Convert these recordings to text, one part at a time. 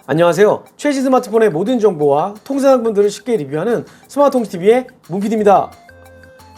안녕하세요. 최신 스마트폰의 모든 정보와 통상분들을 쉽게 리뷰하는 스마트홈TV의 문PD입니다.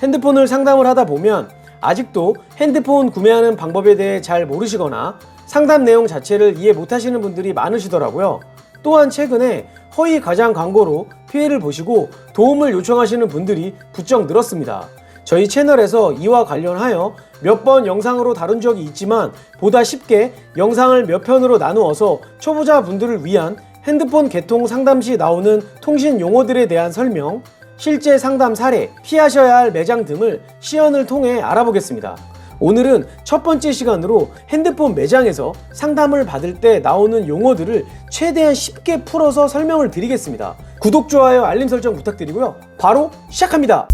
핸드폰을 상담을 하다 보면 아직도 핸드폰 구매하는 방법에 대해 잘 모르시거나 상담 내용 자체를 이해 못하시는 분들이 많으시더라고요. 또한 최근에 허위 과장 광고로 피해를 보시고 도움을 요청하시는 분들이 부쩍 늘었습니다. 저희 채널에서 이와 관련하여 몇 번 영상으로 다룬 적이 있지만 보다 쉽게 영상을 몇 편으로 나누어서 초보자 분들을 위한 핸드폰 개통 상담 시 나오는 통신 용어들에 대한 설명, 실제 상담 사례, 피하셔야 할 매장 등을 시연을 통해 알아보겠습니다. 오늘은 첫 번째 시간으로 핸드폰 매장에서 상담을 받을 때 나오는 용어들을 최대한 쉽게 풀어서 설명을 드리겠습니다. 구독, 좋아요, 알림 설정 부탁드리고요. 바로 시작합니다.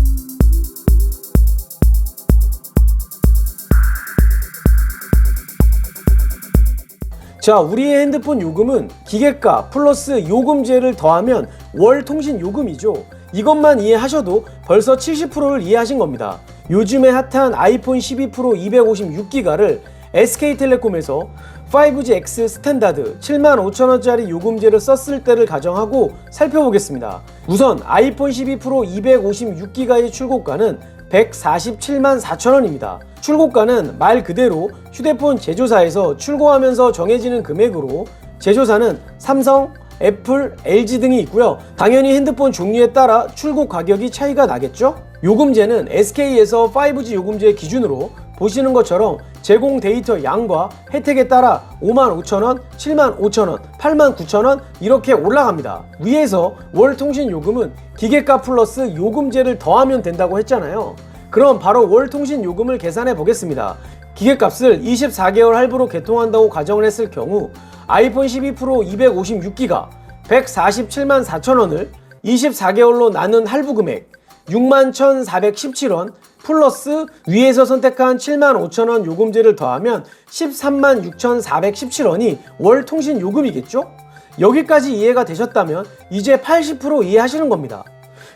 자, 우리의 핸드폰 요금은 기계가 플러스 요금제를 더하면 월 통신 요금이죠. 이것만 이해하셔도 벌써 70%를 이해하신 겁니다. 요즘에 핫한 아이폰 12 프로 256기가를 SK텔레콤에서 5GX 스탠다드 75,000원짜리 요금제를 썼을 때를 가정하고 살펴보겠습니다. 우선 아이폰 12 프로 256기가의 출고가는 147만 4천원입니다. 출고가는 말 그대로 휴대폰 제조사에서 출고하면서 정해지는 금액으로 제조사는 삼성, 애플, LG 등이 있고요. 당연히 핸드폰 종류에 따라 출고 가격이 차이가 나겠죠? 요금제는 SK에서 5G 요금제 기준으로 보시는 것처럼 제공 데이터 양과 혜택에 따라 55,000원, 75,000원, 89,000원 이렇게 올라갑니다. 위에서 월 통신 요금은 기계가 플러스 요금제를 더하면 된다고 했잖아요. 그럼 바로 월 통신 요금을 계산해 보겠습니다. 기계값을 24개월 할부로 개통한다고 가정을 했을 경우 아이폰 12 프로 256기가 147만 4천원을 24개월로 나눈 할부 금액 61,417원 플러스 위에서 선택한 75,000원 요금제를 더하면 136,417원이 월 통신 요금이겠죠? 여기까지 이해가 되셨다면 이제 80% 이해하시는 겁니다.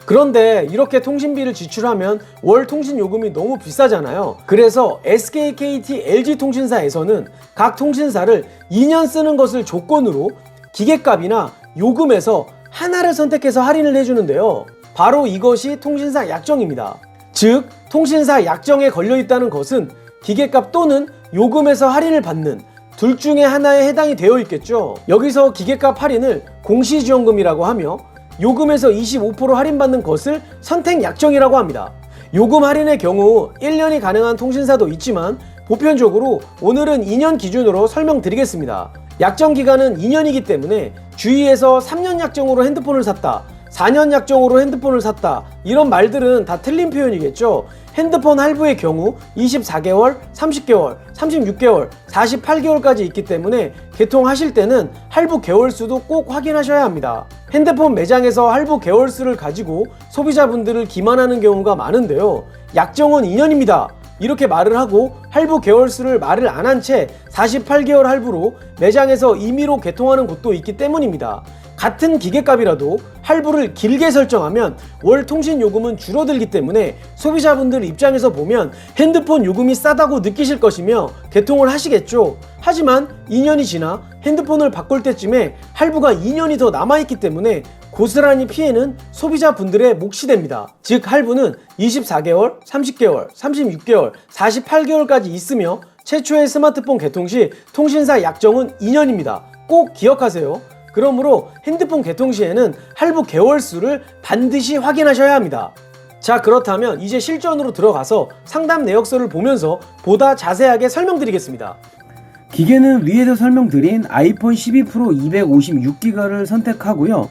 그런데 이렇게 통신비를 지출하면 월 통신 요금이 너무 비싸잖아요. 그래서 SK, KT, LG 통신사에서는 각 통신사를 2년 쓰는 것을 조건으로 기계값이나 요금에서 하나를 선택해서 할인을 해주는데요. 바로 이것이 통신사 약정입니다. 즉, 통신사 약정에 걸려있다는 것은 기계값 또는 요금에서 할인을 받는 둘 중에 하나에 해당이 되어 있겠죠. 여기서 기계값 할인을 공시지원금이라고 하며 요금에서 25% 할인받는 것을 선택 약정이라고 합니다. 요금 할인의 경우 1년이 가능한 통신사도 있지만 보편적으로 오늘은 2년 기준으로 설명드리겠습니다. 약정 기간은 2년이기 때문에 주위에서 3년 약정으로 핸드폰을 샀다, 4년 약정으로 핸드폰을 샀다 이런 말들은 다 틀린 표현이겠죠. 핸드폰 할부의 경우 24개월, 30개월, 36개월, 48개월까지 있기 때문에 개통하실 때는 할부 개월수도 꼭 확인하셔야 합니다. 핸드폰 매장에서 할부 개월수를 가지고 소비자분들을 기만하는 경우가 많은데요. 약정은 2년입니다. 이렇게 말을 하고 할부 개월수를 말을 안 한 채 48개월 할부로 매장에서 임의로 개통하는 곳도 있기 때문입니다. 같은 기계값이라도 할부를 길게 설정하면 월 통신 요금은 줄어들기 때문에 소비자분들 입장에서 보면 핸드폰 요금이 싸다고 느끼실 것이며 개통을 하시겠죠. 하지만 2년이 지나 핸드폰을 바꿀 때쯤에 할부가 2년이 더 남아있기 때문에 고스란히 피해는 소비자분들의 몫이 됩니다. 즉 할부는 24개월, 30개월, 36개월, 48개월까지 있으며 최초의 스마트폰 개통 시 통신사 약정은 2년입니다. 꼭 기억하세요. 그러므로 핸드폰 개통 시에는 할부 개월수를 반드시 확인하셔야 합니다. 자, 그렇다면 이제 실전으로 들어가서 상담 내역서를 보면서 보다 자세하게 설명드리겠습니다. 기계는 위에서 설명드린 아이폰 12 프로 256기가를 선택하고요.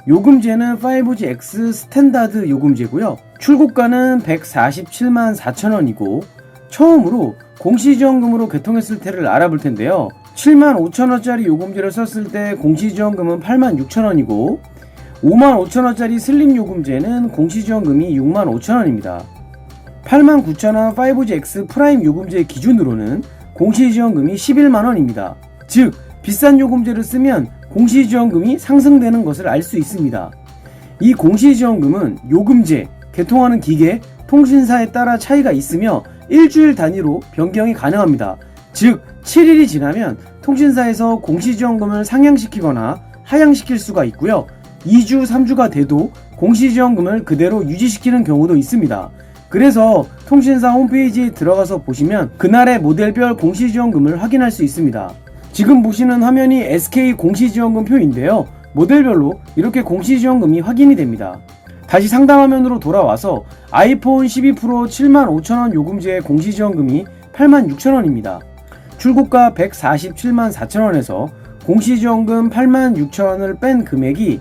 요금제는 5GX 스탠다드 요금제고요. 출고가는 147만 4천원이고 처음으로 공시지원금으로 개통했을 때를 알아볼 텐데요. 75,000원짜리 요금제를 썼을 때 공시지원금은 86,000원이고 55,000원짜리 슬림 요금제는 공시지원금이 65,000원입니다. 89,000원 5GX 프라임 요금제 기준으로는 공시지원금이 11만원입니다. 즉 비싼 요금제를 쓰면 공시지원금이 상승되는 것을 알 수 있습니다. 이 공시지원금은 요금제, 개통하는 기계, 통신사에 따라 차이가 있으며 일주일 단위로 변경이 가능합니다. 즉 7일이 지나면 통신사에서 공시지원금을 상향시키거나 하향시킬 수가 있고요. 2주, 3주가 돼도 공시지원금을 그대로 유지시키는 경우도 있습니다. 그래서 통신사 홈페이지에 들어가서 보시면 그날의 모델별 공시지원금을 확인할 수 있습니다. 지금 보시는 화면이 SK 공시지원금 표인데요. 모델별로 이렇게 공시지원금이 확인이 됩니다. 다시 상담 화면으로 돌아와서 아이폰 12 프로 75,000원 요금제의 공시지원금이 86,000원입니다. 출고가 1,474,000원에서 공시지원금 86,000원을 뺀 금액이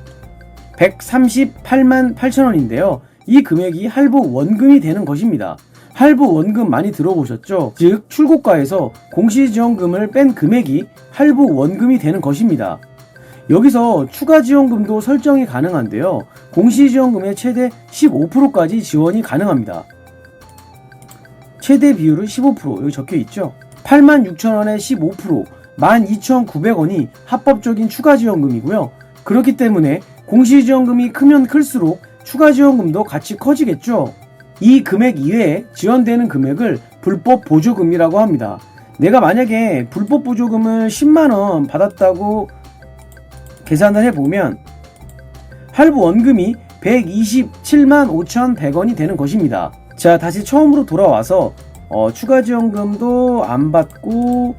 1,388,000원인데요. 이 금액이 할부 원금이 되는 것입니다. 할부 원금 많이 들어보셨죠? 즉 출고가에서 공시지원금을 뺀 금액이 할부 원금이 되는 것입니다. 여기서 추가 지원금도 설정이 가능한데요. 공시지원금의 최대 15%까지 지원이 가능합니다. 최대 비율은 15%, 여기 적혀 있죠. 86,000원에 15%, 12,900원이 합법적인 추가 지원금이고요. 그렇기 때문에 공시지원금이 크면 클수록 추가 지원금도 같이 커지겠죠. 이 금액 이외에 지원되는 금액을 불법 보조금이라고 합니다. 내가 만약에 불법 보조금을 10만원 받았다고 계산을 해보면 할부 원금이 127만 5,100원이 되는 것입니다. 자, 다시 처음으로 돌아와서 추가 지원금도 안 받고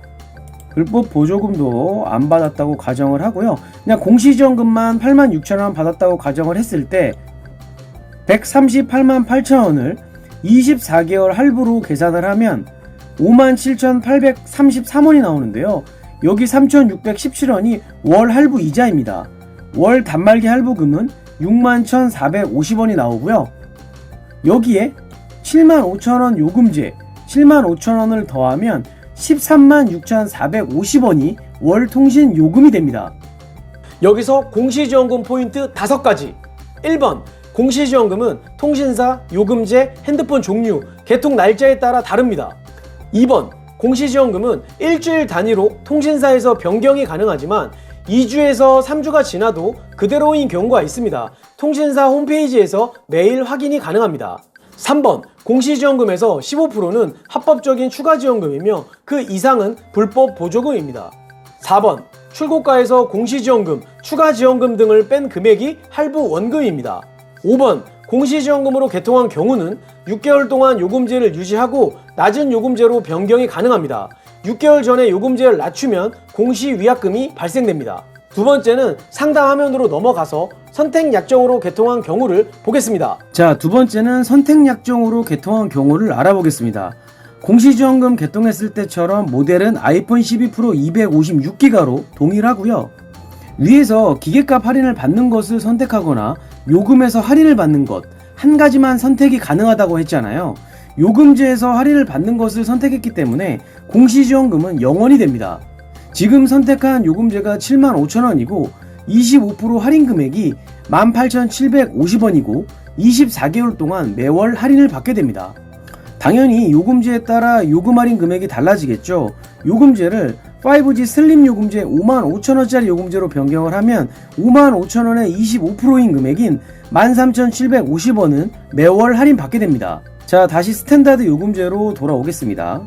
불법 보조금도 안 받았다고 가정을 하고요. 그냥 공시지원금만 86,000원 받았다고 가정을 했을 때 138만 8천원을 24개월 할부로 계산을 하면 57,833원이 나오는데요. 여기 3,617원이 월 할부 이자입니다. 월 단말기 할부금은 61,450원이 나오고요. 여기에 75,000원 요금제 75,000원을 더하면 136,450원이 월 통신 요금이 됩니다. 여기서 공시지원금 포인트 5가지. 1번, 공시지원금은 통신사, 요금제, 핸드폰 종류, 개통 날짜에 따라 다릅니다. 2번, 공시지원금은 일주일 단위로 통신사에서 변경이 가능하지만 2주에서 3주가 지나도 그대로인 경우가 있습니다. 통신사 홈페이지에서 매일 확인이 가능합니다. 3번, 공시지원금에서 15%는 합법적인 추가지원금이며 그 이상은 불법 보조금입니다. 4번, 출고가에서 공시지원금, 추가지원금 등을 뺀 금액이 할부 원금입니다. 5번, 공시지원금으로 개통한 경우는 6개월 동안 요금제를 유지하고 낮은 요금제로 변경이 가능합니다. 6개월 전에 요금제를 낮추면 공시위약금이 발생됩니다. 두 번째는 상담 화면으로 넘어가서 선택약정으로 개통한 경우를 보겠습니다. 자, 두 번째는 선택약정으로 개통한 경우를 알아보겠습니다. 공시지원금 개통했을 때처럼 모델은 아이폰 12 프로 256기가로 동일하고요. 위에서 기계값 할인을 받는 것을 선택하거나 요금에서 할인을 받는 것 한 가지만 선택이 가능하다고 했잖아요. 요금제에서 할인을 받는 것을 선택했기 때문에 공시지원금은 0원이 됩니다. 지금 선택한 요금제가 75,000원이고 25% 할인 금액이 18,750원이고 24개월 동안 매월 할인을 받게 됩니다. 당연히 요금제에 따라 요금 할인 금액이 달라지겠죠. 요금제를 5G 슬림 요금제 55,000원짜리 요금제로 변경을 하면 55,000원의 25%인 금액인 13,750원은 매월 할인 받게 됩니다. 자, 다시 스탠다드 요금제로 돌아오겠습니다.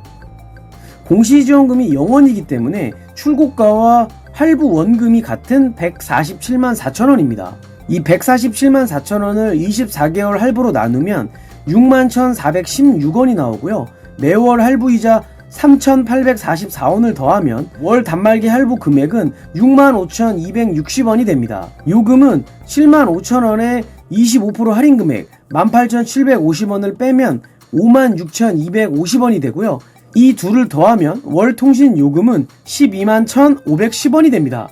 공시지원금이 0원이기 때문에 출고가와 할부 원금이 같은 147만 4천원입니다. 이 147만 4천원을 24개월 할부로 나누면 61,416원이 나오고요. 매월 할부이자 3,844원을 더하면 월 단말기 할부 금액은 65,260원이 됩니다. 요금은 75,000원에 25% 할인 금액 18,750원을 빼면 56,250원이 되고요. 이 둘을 더하면 월 통신 요금은 121,510원이 됩니다.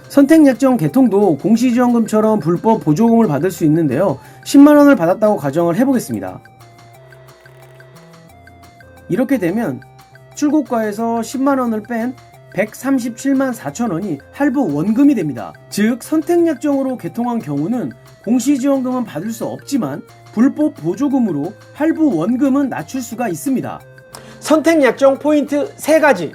선택약정 개통도 공시지원금처럼 불법 보조금을 받을 수 있는데요. 10만원을 받았다고 가정을 해보겠습니다. 이렇게 되면 출고가에서 10만원을 뺀 137만 4천원이 할부 원금이 됩니다. 즉 선택약정으로 개통한 경우는 공시지원금은 받을 수 없지만 불법 보조금으로 할부 원금은 낮출 수가 있습니다. 선택약정 포인트 3가지.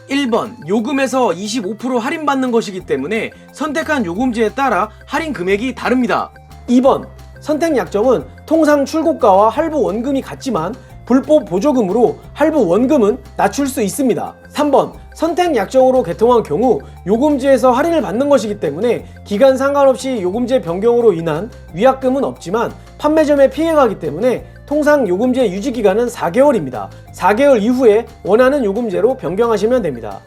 1번, 요금에서 25% 할인받는 것이기 때문에 선택한 요금제에 따라 할인 금액이 다릅니다. 2번, 선택약정은 통상 출고가와 할부 원금이 같지만 불법 보조금으로 할부 원금은 낮출 수 있습니다. 3번, 선택 약정으로 개통한 경우 요금제에서 할인을 받는 것이기 때문에 기간 상관없이 요금제 변경으로 인한 위약금은 없지만 판매점에 피해가기 때문에 통상 요금제 유지기간은 4개월입니다. 4개월 이후에 원하는 요금제로 변경하시면 됩니다.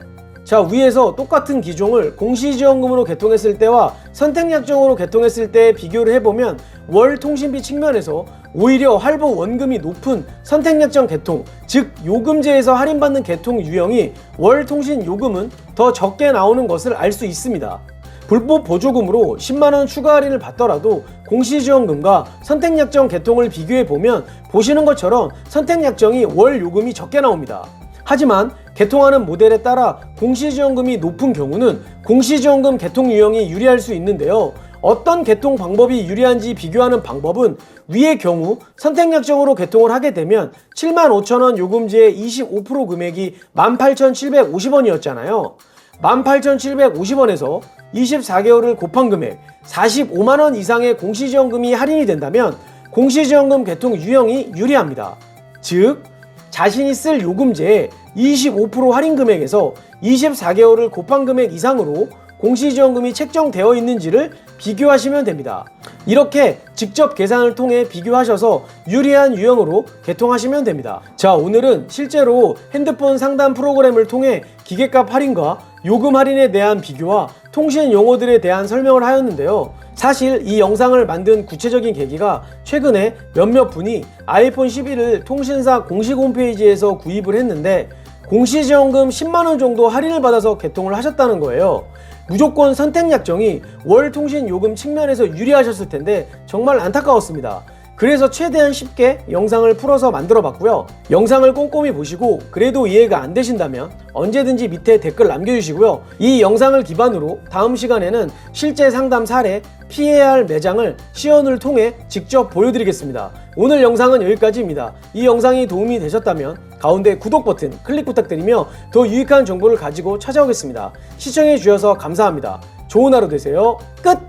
자, 위에서 똑같은 기종을 공시지원금으로 개통했을 때와 선택약정으로 개통했을 때 비교를 해보면 월 통신비 측면에서 오히려 할부 원금이 높은 선택약정 개통, 즉 요금제에서 할인받는 개통 유형이 월 통신 요금은 더 적게 나오는 것을 알 수 있습니다. 불법 보조금으로 10만원 추가 할인을 받더라도 공시지원금과 선택약정 개통을 비교해보면 보시는 것처럼 선택약정이 월 요금이 적게 나옵니다. 하지만 개통하는 모델에 따라 공시지원금이 높은 경우는 공시지원금 개통 유형이 유리할 수 있는데요. 어떤 개통 방법이 유리한지 비교하는 방법은 위의 경우 선택약정으로 개통을 하게 되면 75,000원 요금제의 25% 금액이 18,750원이었잖아요. 18,750원에서 24개월을 곱한 금액 45만원 이상의 공시지원금이 할인이 된다면 공시지원금 개통 유형이 유리합니다. 즉 자신이 쓸 요금제의 25% 할인 금액에서 24개월을 곱한 금액 이상으로 공시지원금이 책정되어 있는지를 비교하시면 됩니다. 이렇게 직접 계산을 통해 비교하셔서 유리한 유형으로 개통하시면 됩니다. 자, 오늘은 실제로 핸드폰 상담 프로그램을 통해 기계값 할인과 요금 할인에 대한 비교와 통신 용어들에 대한 설명을 하였는데요. 사실 이 영상을 만든 구체적인 계기가 최근에 몇몇 분이 아이폰 11을 통신사 공식 홈페이지에서 구입을 했는데 공시지원금 10만원 정도 할인을 받아서 개통을 하셨다는 거예요. 무조건 선택약정이 월 통신 요금 측면에서 유리하셨을 텐데 정말 안타까웠습니다. 그래서 최대한 쉽게 영상을 풀어서 만들어 봤고요. 영상을 꼼꼼히 보시고 그래도 이해가 안 되신다면 언제든지 밑에 댓글 남겨주시고요. 이 영상을 기반으로 다음 시간에는 실제 상담 사례, 피해야 할 매장을 시연을 통해 직접 보여드리겠습니다. 오늘 영상은 여기까지입니다. 이 영상이 도움이 되셨다면 가운데 구독 버튼 클릭 부탁드리며 더 유익한 정보를 가지고 찾아오겠습니다. 시청해 주셔서 감사합니다. 좋은 하루 되세요. 끝!